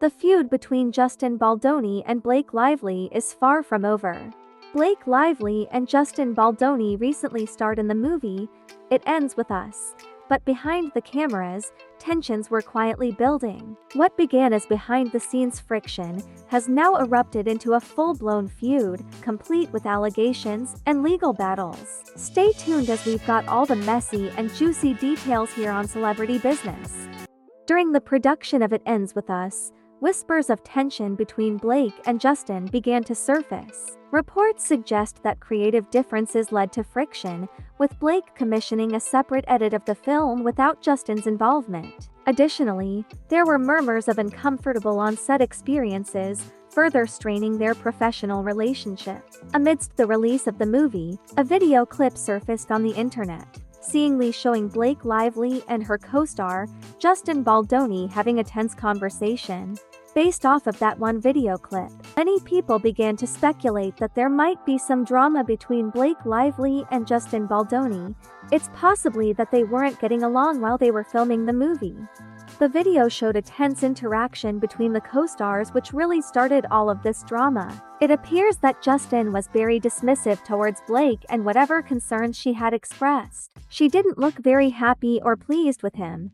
The feud between Justin Baldoni and Blake Lively is far from over. Blake Lively and Justin Baldoni recently starred in the movie It Ends With Us, but behind the cameras, tensions were quietly building. What began as behind-the-scenes friction has now erupted into a full-blown feud, complete with allegations and legal battles. Stay tuned as we've got all the messy and juicy details here on Celebrity Business. During the production of It Ends With Us, whispers of tension between Blake and Justin began to surface. Reports suggest that creative differences led to friction, with Blake commissioning a separate edit of the film without Justin's involvement. Additionally, there were murmurs of uncomfortable on-set experiences, further straining their professional relationship. Amidst the release of the movie, a video clip surfaced on the internet, seemingly showing Blake Lively and her co-star, Justin Baldoni, having a tense conversation. Based off of that one video clip, many people began to speculate that there might be some drama between Blake Lively and Justin Baldoni. It's possibly that they weren't getting along while they were filming the movie. The video showed a tense interaction between the co-stars, which really started all of this drama. It appears that Justin was very dismissive towards Blake and whatever concerns she had expressed. She didn't look very happy or pleased with him.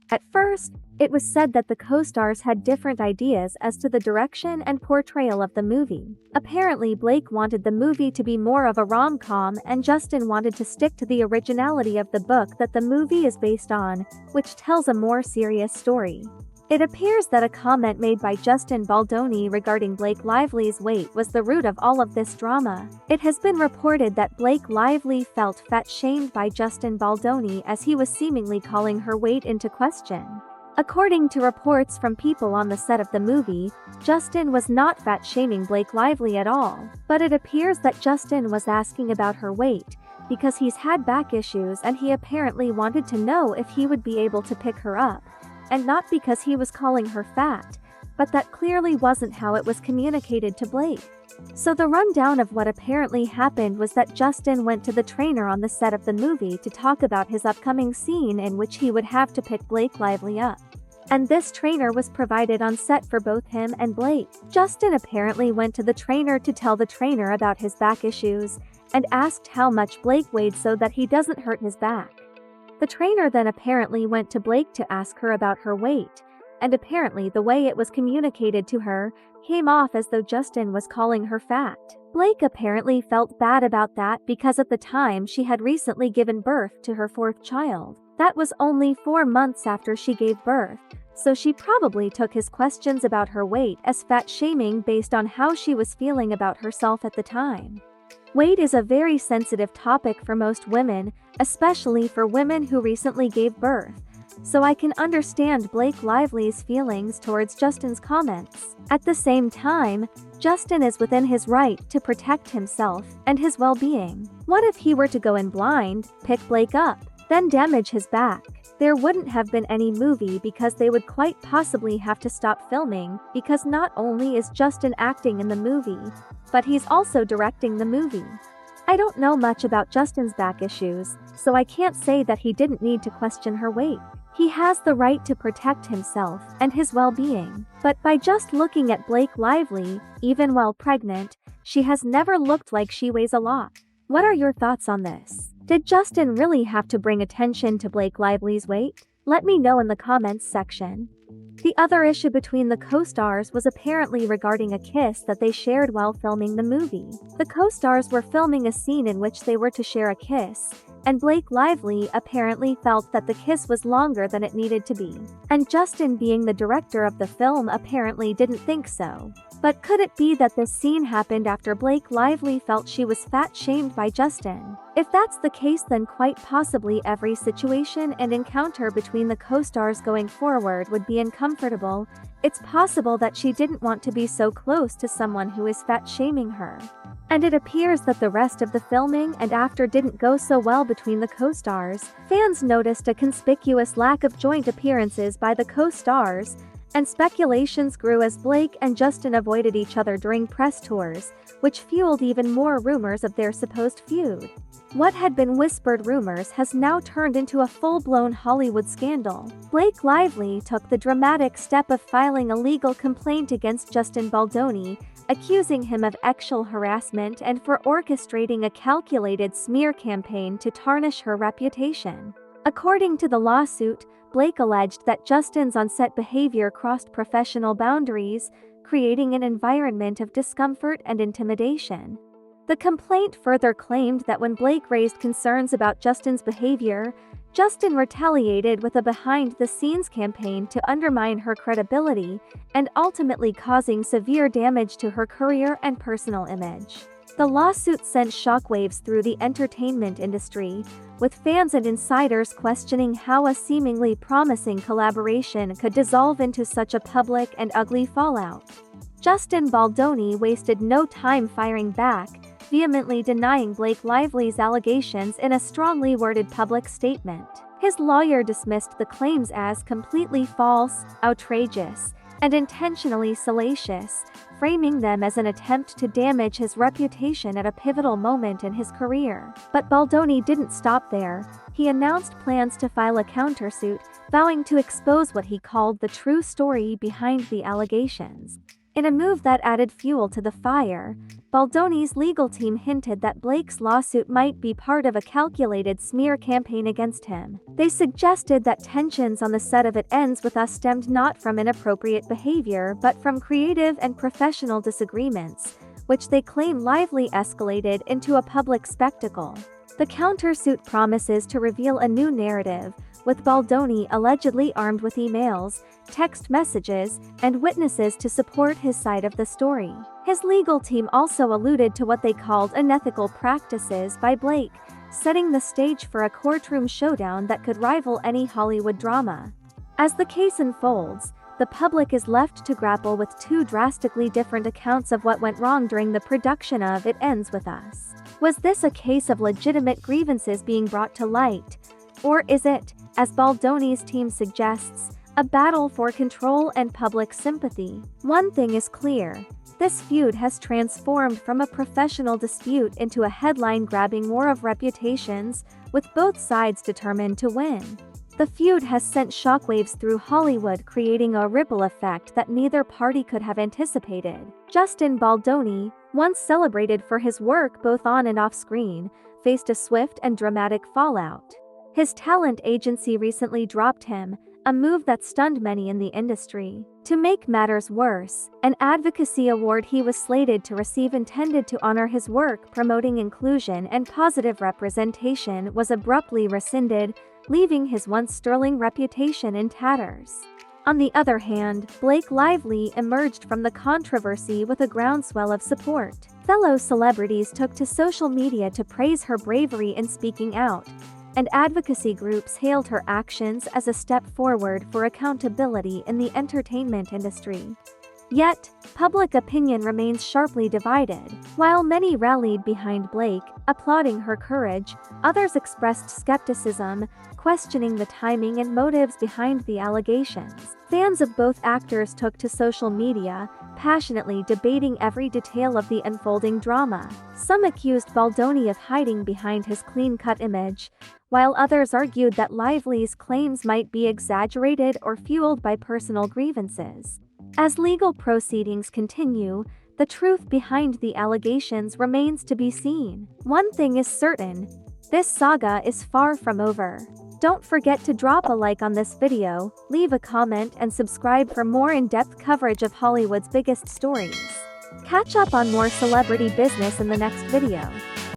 At first, it was said that the co-stars had different ideas as to the direction and portrayal of the movie. Apparently, Blake wanted the movie to be more of a rom-com and Justin wanted to stick to the originality of the book that the movie is based on, which tells a more serious story. It appears that a comment made by Justin Baldoni regarding Blake Lively's weight was the root of all of this drama. It has been reported that Blake Lively felt fat-shamed by Justin Baldoni as he was seemingly calling her weight into question. According to reports from people on the set of the movie, Justin was not fat-shaming Blake Lively at all, but it appears that Justin was asking about her weight because he's had back issues and he apparently wanted to know if he would be able to pick her up. And not because he was calling her fat, but that clearly wasn't how it was communicated to Blake. So the rundown of what apparently happened was that Justin went to the trainer on the set of the movie to talk about his upcoming scene in which he would have to pick Blake Lively up. And this trainer was provided on set for both him and Blake. Justin apparently went to the trainer to tell the trainer about his back issues, and asked how much Blake weighed so that he doesn't hurt his back. The trainer then apparently went to Blake to ask her about her weight, and apparently the way it was communicated to her came off as though Justin was calling her fat. Blake apparently felt bad about that because at the time she had recently given birth to her fourth child. That was only 4 months after she gave birth, so she probably took his questions about her weight as fat shaming based on how she was feeling about herself at the time. Weight is a very sensitive topic for most women, especially for women who recently gave birth, so I can understand Blake Lively's feelings towards Justin's comments. At the same time, Justin is within his right to protect himself and his well-being. What if he were to go in blind, pick Blake up, then damage his back? There wouldn't have been any movie because they would quite possibly have to stop filming, because not only is Justin acting in the movie, but he's also directing the movie. I don't know much about Justin's back issues, so I can't say that he didn't need to question her weight. He has the right to protect himself and his well-being. But by just looking at Blake Lively, even while pregnant, she has never looked like she weighs a lot. What are your thoughts on this? Did Justin really have to bring attention to Blake Lively's weight? Let me know in the comments section. The other issue between the co-stars was apparently regarding a kiss that they shared while filming the movie. The co-stars were filming a scene in which they were to share a kiss, and Blake Lively apparently felt that the kiss was longer than it needed to be. And Justin, being the director of the film, apparently didn't think so. But could it be that this scene happened after Blake Lively felt she was fat-shamed by Justin? If that's the case, then quite possibly every situation and encounter between the co-stars going forward would be uncomfortable. It's possible that she didn't want to be so close to someone who is fat-shaming her. And it appears that the rest of the filming and after didn't go so well between the co-stars. Fans noticed a conspicuous lack of joint appearances by the co-stars, and speculations grew as Blake and Justin avoided each other during press tours, which fueled even more rumors of their supposed feud. What had been whispered rumors has now turned into a full-blown Hollywood scandal. Blake Lively took the dramatic step of filing a legal complaint against Justin Baldoni, accusing him of sexual harassment and for orchestrating a calculated smear campaign to tarnish her reputation. According to the lawsuit, Blake alleged that Justin's on-set behavior crossed professional boundaries, creating an environment of discomfort and intimidation. The complaint further claimed that when Blake raised concerns about Justin's behavior, Justin retaliated with a behind-the-scenes campaign to undermine her credibility and ultimately causing severe damage to her career and personal image. The lawsuit sent shockwaves through the entertainment industry, with fans and insiders questioning how a seemingly promising collaboration could dissolve into such a public and ugly fallout. Justin Baldoni wasted no time firing back, vehemently denying Blake Lively's allegations in a strongly worded public statement. His lawyer dismissed the claims as completely false, outrageous, and intentionally salacious, framing them as an attempt to damage his reputation at a pivotal moment in his career. But Baldoni didn't stop there. He announced plans to file a countersuit, vowing to expose what he called the true story behind the allegations. In a move that added fuel to the fire, Baldoni's legal team hinted that Blake's lawsuit might be part of a calculated smear campaign against him. They suggested that tensions on the set of It Ends With Us stemmed not from inappropriate behavior but from creative and professional disagreements, which they claim Lively escalated into a public spectacle. The countersuit promises to reveal a new narrative, with Baldoni allegedly armed with emails, text messages, and witnesses to support his side of the story. His legal team also alluded to what they called unethical practices by Blake, setting the stage for a courtroom showdown that could rival any Hollywood drama. As the case unfolds, the public is left to grapple with two drastically different accounts of what went wrong during the production of It Ends With Us. Was this a case of legitimate grievances being brought to light? Or is it, as Baldoni's team suggests, a battle for control and public sympathy? One thing is clear. This feud has transformed from a professional dispute into a headline-grabbing war of reputations, with both sides determined to win. The feud has sent shockwaves through Hollywood, creating a ripple effect that neither party could have anticipated. Justin Baldoni, once celebrated for his work both on and off screen, faced a swift and dramatic fallout. His talent agency recently dropped him, a move that stunned many in the industry. To make matters worse, an advocacy award he was slated to receive intended to honor his work promoting inclusion and positive representation was abruptly rescinded, leaving his once sterling reputation in tatters. On the other hand, Blake Lively emerged from the controversy with a groundswell of support. Fellow celebrities took to social media to praise her bravery in speaking out, and advocacy groups hailed her actions as a step forward for accountability in the entertainment industry. Yet, public opinion remains sharply divided. While many rallied behind Blake, applauding her courage, others expressed skepticism, questioning the timing and motives behind the allegations. Fans of both actors took to social media, passionately debating every detail of the unfolding drama. Some accused Baldoni of hiding behind his clean-cut image, while others argued that Lively's claims might be exaggerated or fueled by personal grievances. As legal proceedings continue, the truth behind the allegations remains to be seen. One thing is certain: this saga is far from over. Don't forget to drop a like on this video, leave a comment and subscribe for more in-depth coverage of Hollywood's biggest stories. Catch up on more celebrity business in the next video.